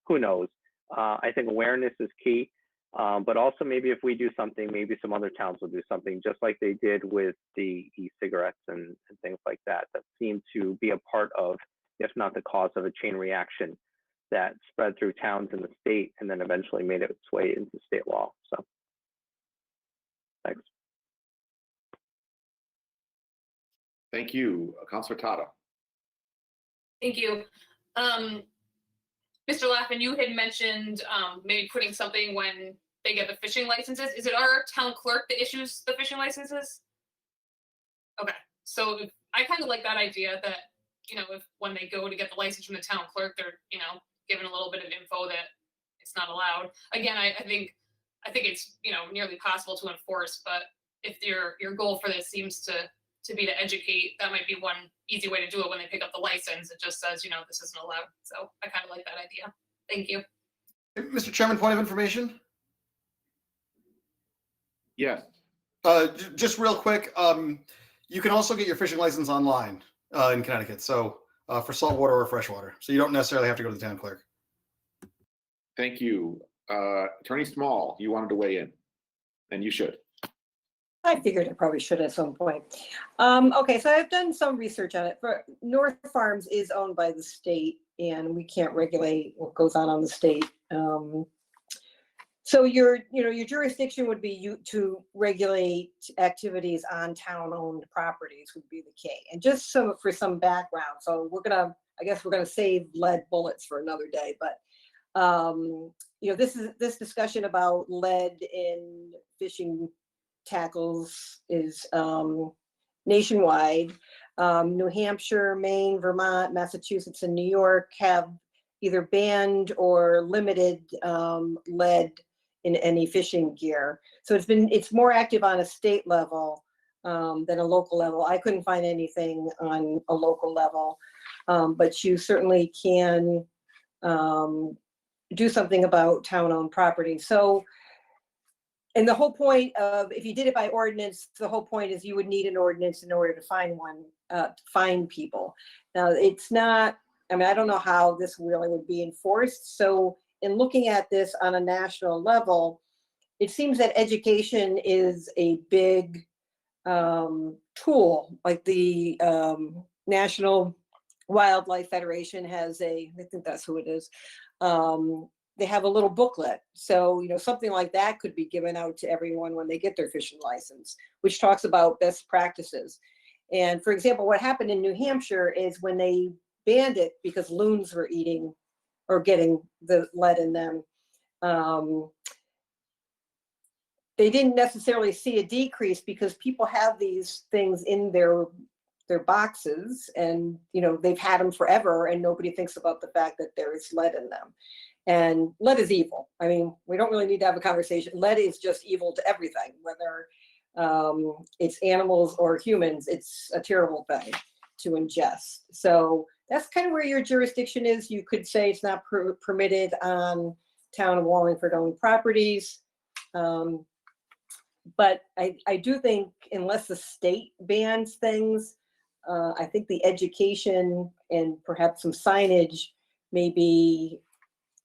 Who knows? I think awareness is key. But also maybe if we do something, maybe some other towns will do something, just like they did with the e-cigarettes and things like that seem to be a part of, if not the cause of, a chain reaction that spread through towns in the state and then eventually made its way into state law. So, thanks. Thank you. Councilor Tata. Thank you. Mr. Laffin, you had mentioned maybe putting something when they get the fishing licenses. Is it our town clerk that issues the fishing licenses? Okay, so I kind of like that idea that, if when they go to get the license from the town clerk, they're, given a little bit of info that it's not allowed. Again, I think it's, nearly possible to enforce, but if your goal for this seems to be to educate, that might be one easy way to do it. When they pick up the license, it just says, this isn't allowed. So I kind of like that idea. Thank you. Mr. Chairman, point of information? Yes. Just real quick, you can also get your fishing license online in Connecticut. So for saltwater or freshwater. So you don't necessarily have to go to the town clerk. Thank you. Attorney Small, you wanted to weigh in, and you should. I figured I probably should at some point. Okay, so I've done some research on it. North Farms is owned by the state, and we can't regulate what goes on the state. So your jurisdiction would be to regulate activities on town-owned properties would be the key. And just for some background, so I guess we're gonna save lead bullets for another day, but this discussion about lead in fishing tackles is nationwide. New Hampshire, Maine, Vermont, Massachusetts, and New York have either banned or limited lead in any fishing gear. So it's more active on a state level than a local level. I couldn't find anything on a local level, but you certainly can do something about town-owned property. So, and the whole point of, if you did it by ordinance, the whole point is you would need an ordinance in order to find people. Now, it's not, I don't know how this really would be enforced. So in looking at this on a national level, it seems that education is a big tool. Like the National Wildlife Federation has I think that's who it is. They have a little booklet. So, something like that could be given out to everyone when they get their fishing license, which talks about best practices. And for example, what happened in New Hampshire is when they banned it because loons were eating or getting the lead in them, they didn't necessarily see a decrease because people have these things in their boxes and, you know, they've had them forever and nobody thinks about the fact that there is lead in them. And lead is evil. I mean, we don't really need to have a conversation. Lead is just evil to everything, whether it's animals or humans. It's a terrible thing to ingest. So that's kind of where your jurisdiction is. You could say it's not permitted on town of Wallingford owned properties. But I do think unless the state bans things, I think the education and perhaps some signage may be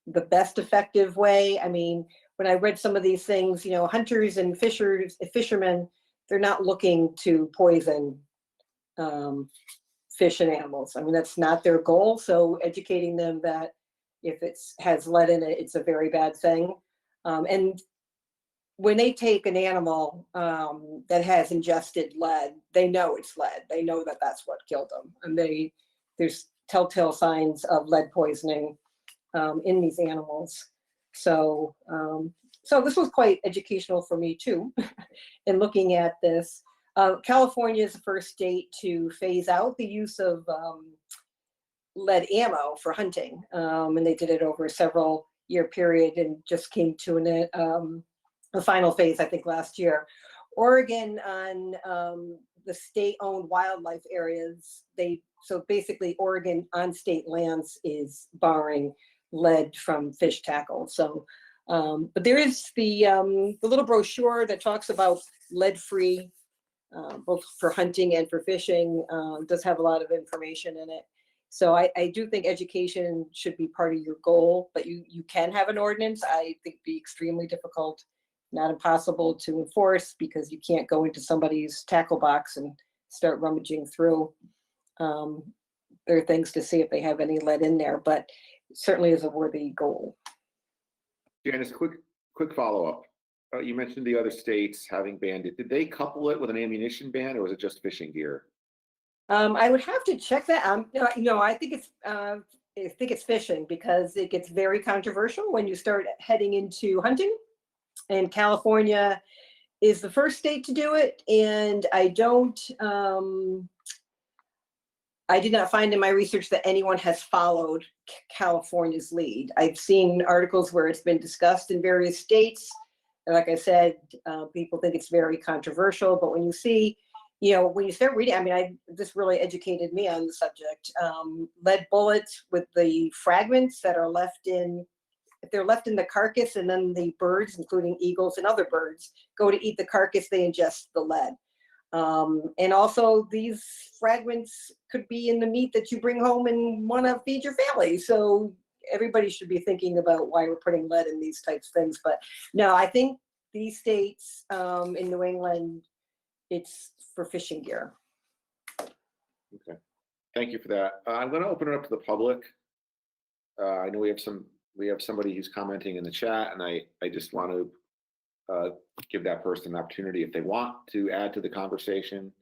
the best effective way. I mean, when I read some of these things, you know, hunters and fishermen, they're not looking to poison fish and animals. I mean, that's not their goal. So educating them that if it has lead in it, it's a very bad thing. And when they take an animal that has ingested lead, they know it's lead. They know that that's what killed them. And there's telltale signs of lead poisoning in these animals. So, so this was quite educational for me too, in looking at this. California is the first state to phase out the use of lead ammo for hunting. And they did it over a several year period and just came to the final phase, I think, last year. Oregon on the state-owned wildlife areas, so basically Oregon on state lands is barring lead from fish tackle. So, but there is the little brochure that talks about lead-free, both for hunting and for fishing, does have a lot of information in it. So I do think education should be part of your goal, but you can have an ordinance. I think it'd be extremely difficult, not impossible to enforce, because you can't go into somebody's tackle box and start rummaging through. There are things to see if they have any lead in there, but certainly is a worthy goal. Janice, quick follow-up. You mentioned the other states having banned it. Did they couple it with an ammunition ban, or was it just fishing gear? I would have to check that. No, I think it's fishing, because it gets very controversial when you start heading into hunting. And California is the first state to do it. And I did not find in my research that anyone has followed California's lead. I've seen articles where it's been discussed in various states. And like I said, people think it's very controversial, but when you see, you know, when you start reading, I mean, this really educated me on the subject. Lead bullets with the fragments that are left in, if they're left in the carcass, and then the birds, including eagles and other birds, go to eat the carcass, they ingest the lead. And also these fragments could be in the meat that you bring home and want to feed your family. So everybody should be thinking about why we're putting lead in these types of things. But no, I think these states in New England, it's for fishing gear. Okay, thank you for that. I'm going to open it up to the public. I know we have somebody who's commenting in the chat, and I just want to give that person an opportunity if they want to add to the conversation.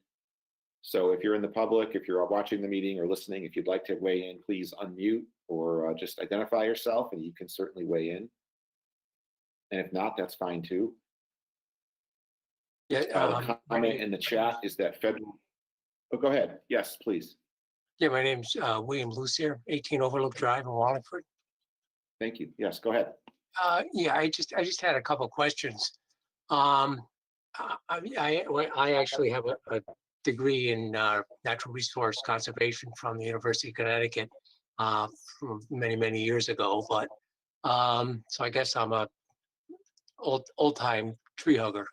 So if you're in the public, if you're watching the meeting or listening, if you'd like to weigh in, please unmute or just identify yourself, and you can certainly weigh in. And if not, that's fine too. Yeah, the comment in the chat is that federal. Oh, go ahead. Yes, please. Yeah, my name's William Lucier, 18 Overlook Drive in Wallingford. Thank you. Yes, go ahead. Yeah, I just had a couple questions. I actually have a degree in natural resource conservation from the University of Connecticut from many years ago. But so I guess I'm a old time tree hugger.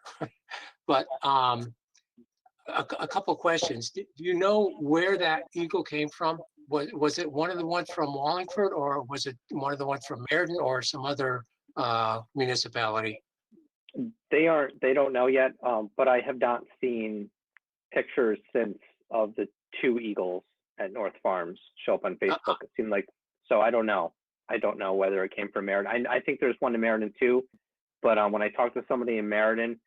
But a couple questions. Do you know where that eagle came from? Was it one of the ones from Wallingford, or was it one of the ones from Meriden, or some other municipality? They don't know yet, but I have not seen pictures since of the two eagles at North Farms show up on Facebook. It seemed like, so I don't know. I don't know whether it came from Meriden. I think there's one in Meriden too, but when I talked to somebody in Meriden,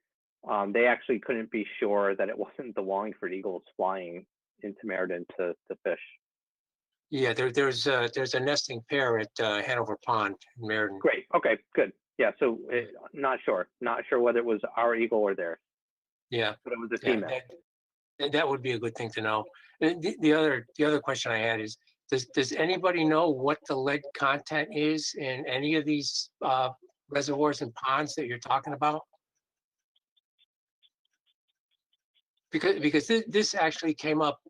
they actually couldn't be sure that it wasn't the Wallingford eagles flying into Meriden to fish. Yeah, there's a nesting pair at Hanover Pond in Meriden. Great. Okay, good. Yeah, so not sure whether it was our eagle or theirs, Yeah. but it was a Yeah, female. that would be a good thing to know. And the other question I had is, does anybody know what the lead content is in any of these reservoirs and ponds that you're talking about? Because this actually came up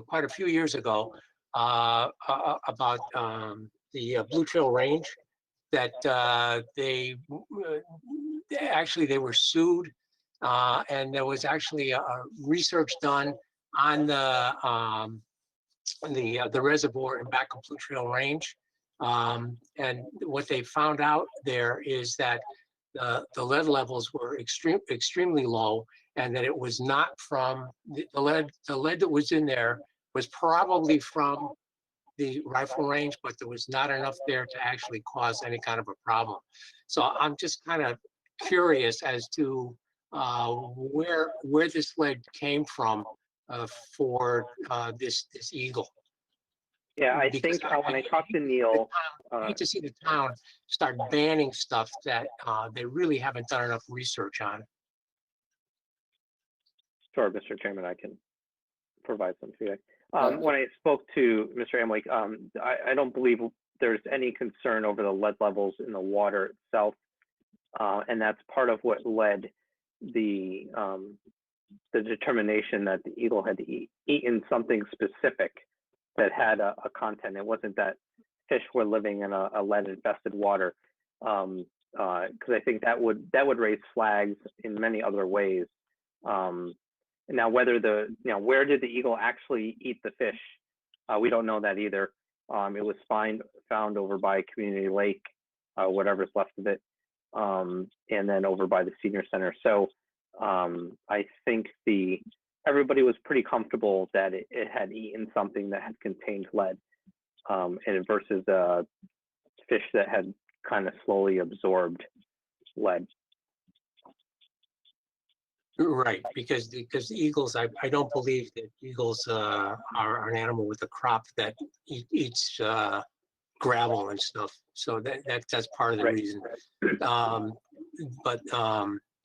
quite a few years ago about the Blue Trail Range, that they were sued, and there was actually a research done on the reservoir in back of Blue Trail Range, and what they found out there is that the lead levels were extremely low, and that it was not from the lead that was in there was probably from the rifle range, but there was not enough there to actually cause any kind of a problem. So I'm just kind of curious as to where this lead came from for this eagle. Yeah, I Because think when I talked to Neil, I hate to see the town start banning stuff that they really haven't done enough research on. sure, Mr. Chairman, I can provide some feedback. When I spoke to Mr. Emlich, I don't believe there's any concern over the lead levels in the water itself, and that's part of what led the determination that the eagle had eaten something specific that had a content. It wasn't that fish were living in a lead-infested water, because I think that would raise flags in many other ways. Now, whether where did the eagle actually eat the fish? We don't know that either. It was found over by Community Lake, whatever's left of it, and then over by the senior center. So I think everybody was pretty comfortable that it had eaten something that had contained lead, and versus fish that had kind of slowly absorbed lead. Right, because the eagles, I don't believe that eagles are an animal with a crop that eats gravel and stuff. So that's part of the reason. But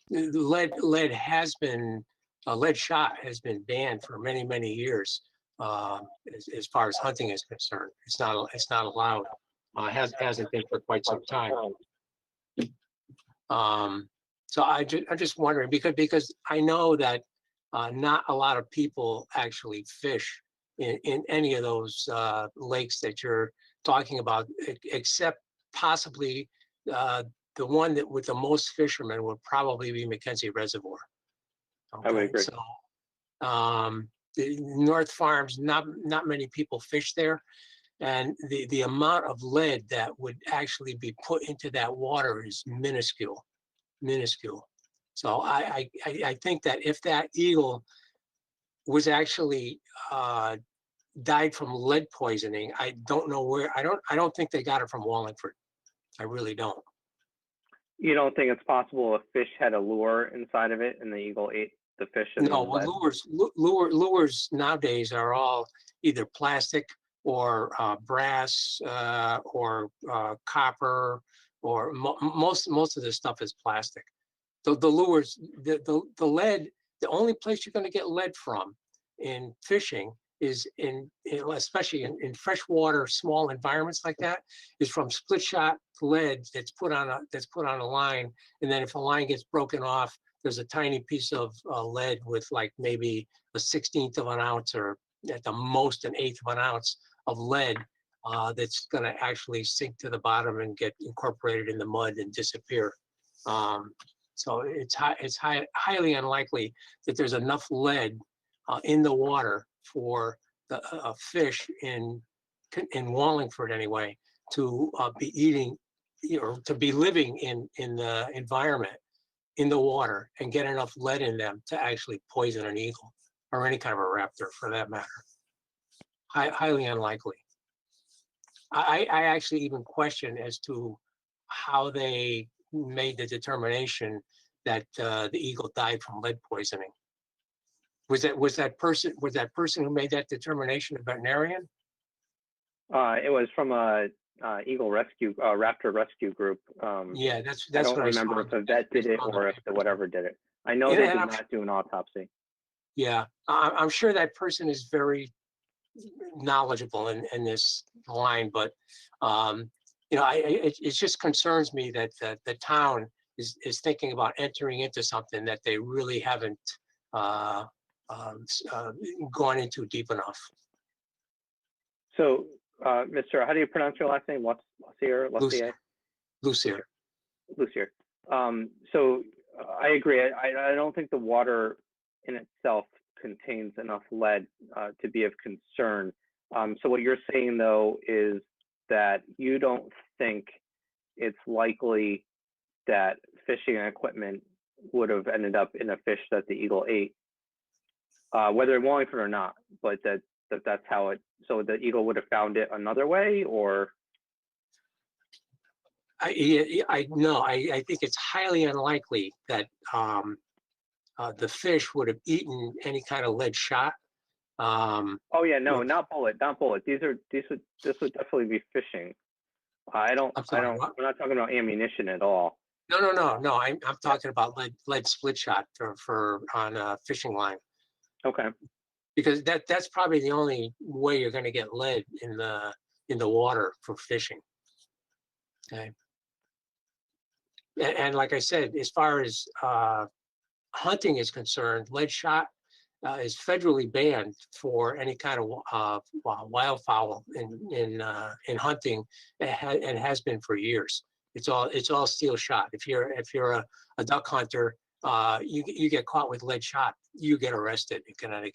lead has been lead shot has been banned for many years as far as hunting is concerned. It's not allowed. Hasn't been for quite some time. So I'm just wondering, because I know that not a lot of people actually fish in any of those lakes that you're talking about, except possibly the one that with the most fishermen would probably be Mackenzie Reservoir. I would agree. So the North Farms, not many people fish there, and the amount of lead that would actually be put into that water is minuscule. So I think that if that eagle was actually died from lead poisoning, I don't know where. I don't think they got it from Wallingford. I really don't. You don't think it's possible a fish had a lure inside of it and the eagle ate the fish? And No, well, lures nowadays are all either plastic or brass or copper, or most of the stuff is plastic. The lures, the lead, the only place you're going to get lead from in fishing is especially in freshwater, small environments like that, is from split shot lead that's put on a line, and then if a line gets broken off, there's a tiny piece of lead with like maybe a 1/16 of an ounce, or at the most an 1/8 of an ounce of lead that's going to actually sink to the bottom and get incorporated in the mud and disappear. So it's highly unlikely that there's enough lead in the water for the fish in Wallingford anyway to be eating, or to be living in the environment, in the water, and get enough lead in them to actually poison an eagle or any kind of a raptor for that matter. Highly unlikely. I actually even question as to how they made the determination that the eagle died from lead poisoning. Was that person who made that determination a veterinarian? It was from a Eagle Rescue, Raptor Rescue Group. Yeah, I that's don't what I saw. remember if the vet did it or if the whatever did it. I know they And did I'm not do an autopsy. Yeah, I'm sure that person is very knowledgeable in this line, but it just concerns me that the town is thinking about entering into something that they really haven't gone into deep enough. So, Mr. How do you pronounce your last name? Lucier? Lucier. Lucier. So I agree. I don't think the water in itself contains enough lead to be of concern. So what you're saying though is that you don't think it's likely that fishing equipment would have ended up in a fish that the eagle ate, whether in Wallingford or not, but that's how it, so the eagle would have found it another way, or? I think it's highly unlikely that the fish would have eaten any kind of lead shot. Oh yeah, no, not bullet. This would definitely be fishing. We're not talking about ammunition at all. No. I'm talking about lead split shot for on a fishing line. Okay. Because that's probably the only way you're going to get lead in the water for fishing. Okay. And like I said, as far as hunting is concerned, lead shot is federally banned for any kind of wildfowl in hunting, and has been for years. It's all steel shot. If you're a duck hunter, you get caught with lead shot, you get arrested in Connecticut.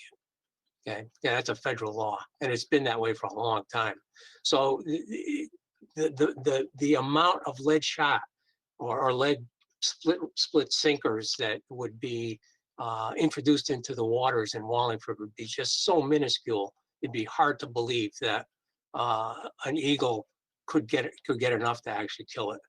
Okay, yeah, that's a federal law, and it's been that way for a long time. So the amount of lead shot or lead split sinkers that would be introduced into the waters in Wallingford would be just so minuscule. It'd be hard to believe that an eagle could get enough to actually kill it.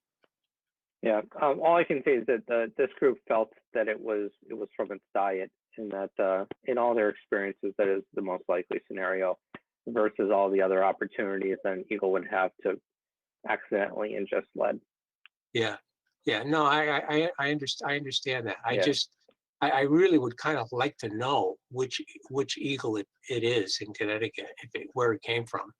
Yeah, all I can say is that this group felt that it was from its diet, and that in all their experiences, that is the most likely scenario versus all the other opportunities that an eagle would have to accidentally ingest lead. Yeah, no, I understand that. Yeah. I really would kind of like to know which eagle it is in Connecticut, where it came from.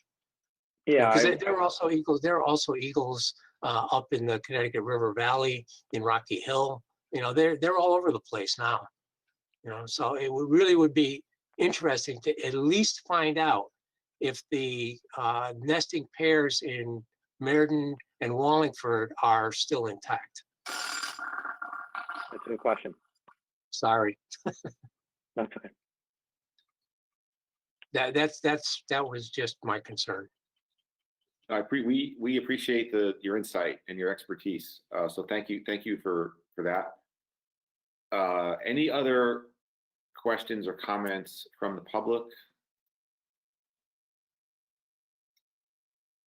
Yeah, because there are also eagles. There are also eagles up in the Connecticut River Valley, in Rocky Hill. They're all over the place now. So it really would be interesting to at least find out if the nesting pairs in Meriden and Wallingford are still intact. that's a good question. Sorry. That's okay. That was just my concern. We appreciate your insight and your expertise. So thank you for that. Any other questions or comments from the public?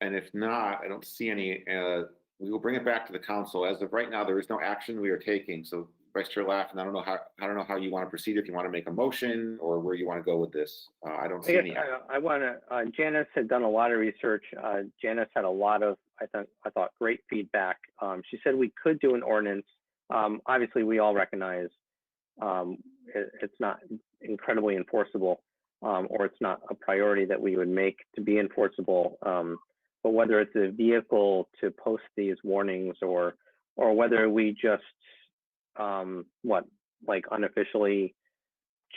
And if not, I don't see any. We will bring it back to the council. As of right now, there is no action we are taking. So Vice Chair Laffin, I don't know how you want to proceed. If you want to make a motion or where you want to go with this, I don't see any. I want to. Janice had done a lot of research. Janice had a lot of, I thought, great feedback. She said we could do an ordinance. Obviously, we all recognize it's not incredibly enforceable, or it's not a priority that we would make to be enforceable. But whether it's a vehicle to post these warnings, or whether we just unofficially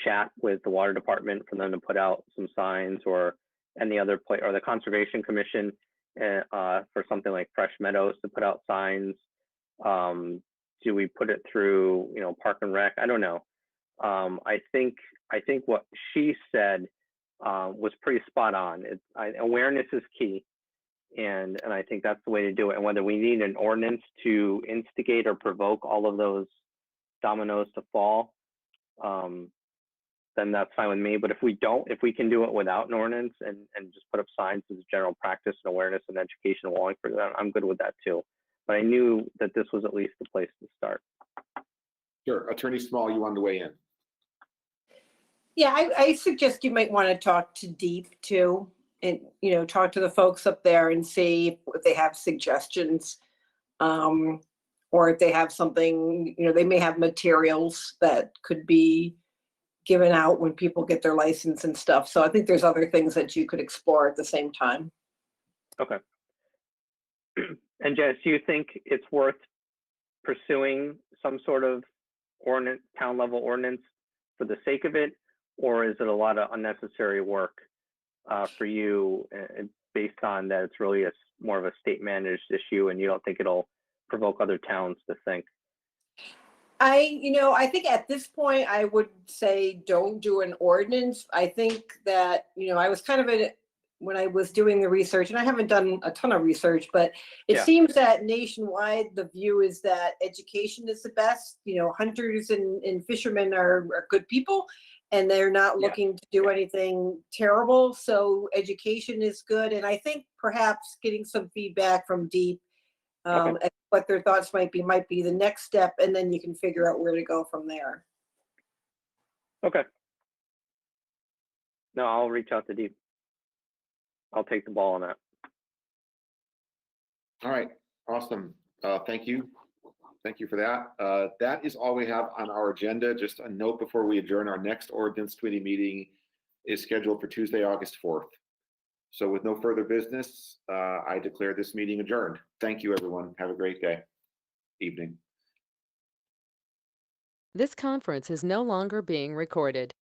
chat with the water department for them to put out some signs, or any other place, or the Conservation Commission for something like Fresh Meadows to put out signs. Do we put it through, Park and Rec? I don't know. I think what she said was pretty spot on. Awareness is key, and I think that's the way to do it. And whether we need an ordinance to instigate or provoke all of those dominoes to fall, then that's fine with me. But if we can do it without an ordinance and just put up signs as a general practice and awareness and education in Wallingford, I'm good with that too. But I knew that this was at least the place to start. Sure. Attorney Small, you wanted to weigh in. Yeah, I suggest you might want to talk to Deep too. and, you know, talk to the folks up there and see if they have suggestions. Or if they have something, you know, they may have materials that could be given out when people get their license and stuff. So I think there's other things that you could explore at the same time. Okay. And Jess, do you think it's worth pursuing some sort of ordinance, town level ordinance for the sake of it? Or is it a lot of unnecessary work for you based on that it's really more of a state managed issue and you don't think it'll provoke other towns to think? I think at this point, I would say don't do an ordinance. I think that, you know, I was kind of when I was doing the research, and I haven't done a ton of research, but it Yeah. seems that nationwide, the view is that education is the best. You know, hunters and fishermen are good people, and they're not Yeah. looking to do anything terrible. So education is good. And I think perhaps getting some feedback from DEEP, Okay. and what their thoughts might be the next step, and then you can figure out where to go from there. Okay. No, I'll reach out to Deep. I'll take the ball on that. All right, awesome. Thank you. Thank you for that. That is all we have on our agenda. Just a note before we adjourn, our next ordinance committee meeting is scheduled for Tuesday, August 4th. So with no further business, I declare this meeting adjourned. Thank you, everyone. Have a great day, evening. This conference is no longer being recorded.